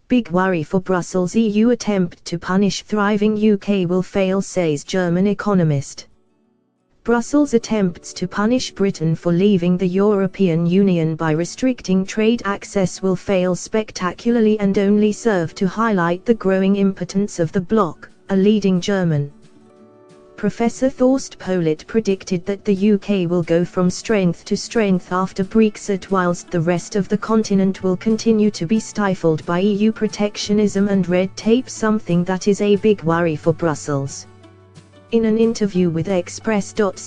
Big worry for Brussels. EU attempt to punish thriving UK will fail, says German economist. Brussels' attempts to punish Britain for leaving the European Union by restricting trade access will fail spectacularly and only serve to highlight the growing impotence of the bloc, a leading German. Professor Thorst Pollitt predicted that the UK will go from strength to strength after Brexit, whilst the rest of the continent will continue to be stifled by EU protectionism and red tape, something that is a big worry for Brussels. In an interview with Express.co.uk,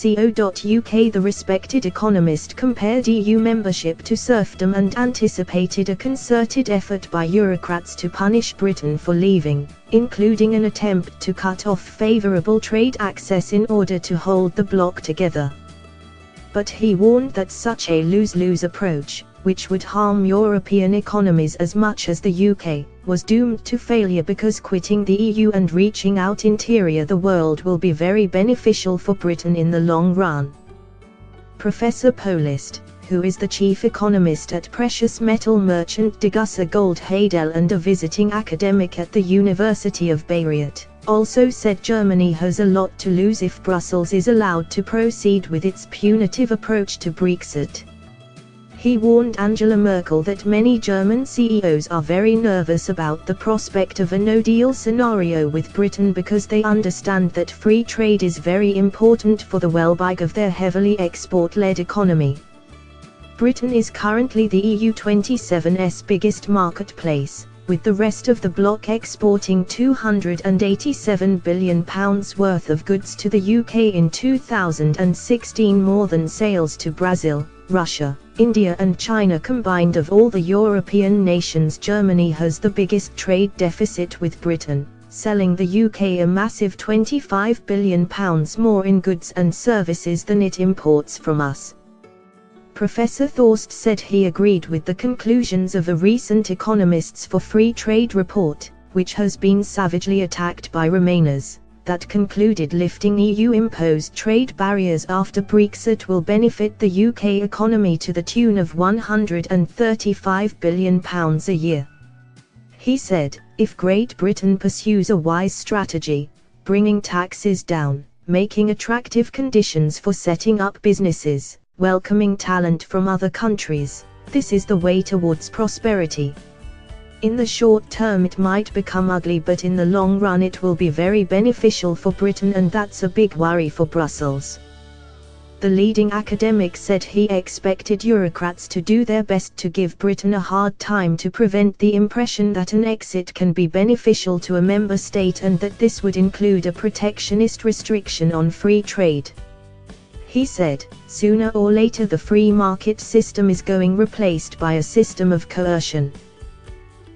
the respected economist compared EU membership to serfdom and anticipated a concerted effort by Eurocrats to punish Britain for leaving, including an attempt to cut off favourable trade access in order to hold the bloc together. But he warned that such a lose-lose approach, which would harm European economies as much as the UK, was doomed to failure because quitting the EU and reaching out interior the world will be very beneficial for Britain in the long run. Professor Pollitt, who is the chief economist at precious metal merchant Degussa Gold Hadel and a visiting academic at the University of Beirut, also said Germany has a lot to lose if Brussels is allowed to proceed with its punitive approach to Brexit. He warned Angela Merkel that many German CEOs are very nervous about the prospect of a no-deal scenario with Britain because they understand that free trade is very important for the well-being of their heavily export-led economy. Britain is currently the EU27's biggest marketplace, with the rest of the bloc exporting £287 billion worth of goods to the UK in 2016, more than sales to Brazil, Russia, India and China combined. Of all the European nations, Germany has the biggest trade deficit with Britain, selling the UK a massive £25 billion more in goods and services than it imports from us. Professor Thorst said he agreed with the conclusions of a recent Economists for Free Trade report, which has been savagely attacked by Remainers, that concluded lifting EU-imposed trade barriers after Brexit will benefit the UK economy to the tune of £135 billion a year. He said, if Great Britain pursues a wise strategy, bringing taxes down, making attractive conditions for setting up businesses, welcoming talent from other countries, this is the way towards prosperity. In the short term it might become ugly, but in the long run it will be very beneficial for Britain, and that's a big worry for Brussels. The leading academic said he expected Eurocrats to do their best to give Britain a hard time to prevent the impression that an exit can be beneficial to a member state, and that this would include a protectionist restriction on free trade. He said, sooner or later the free market system is going replaced by a system of coercion.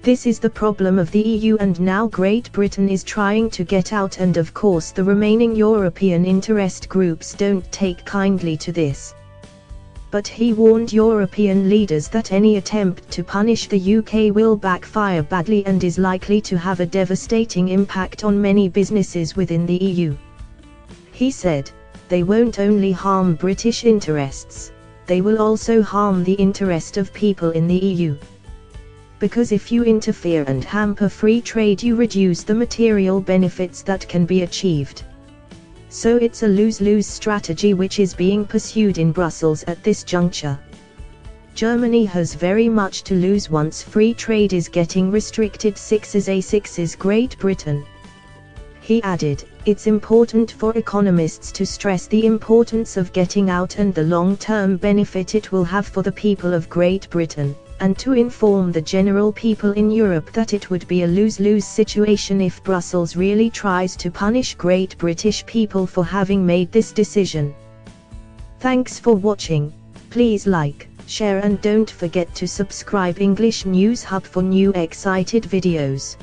This is the problem of the EU, and now Great Britain is trying to get out, and of course the remaining European interest groups don't take kindly to this. But he warned European leaders that any attempt to punish the UK will backfire badly and is likely to have a devastating impact on many businesses within the EU. He said, they won't only harm British interests, they will also harm the interest of people in the EU. Because if you interfere and hamper free trade, you reduce the material benefits that can be achieved. So it's a lose-lose strategy which is being pursued in Brussels at this juncture. Germany has very much to lose once free trade is getting restricted. 6 is Great Britain. He added, it's important for economists to stress the importance of getting out and the long-term benefit it will have for the people of Great Britain, and to inform the general people in Europe that it would be a lose-lose situation if Brussels really tries to punish Great British people for having made this decision. Thanks for watching. Please like, share and don't forget to subscribe English News Hub for new excited videos.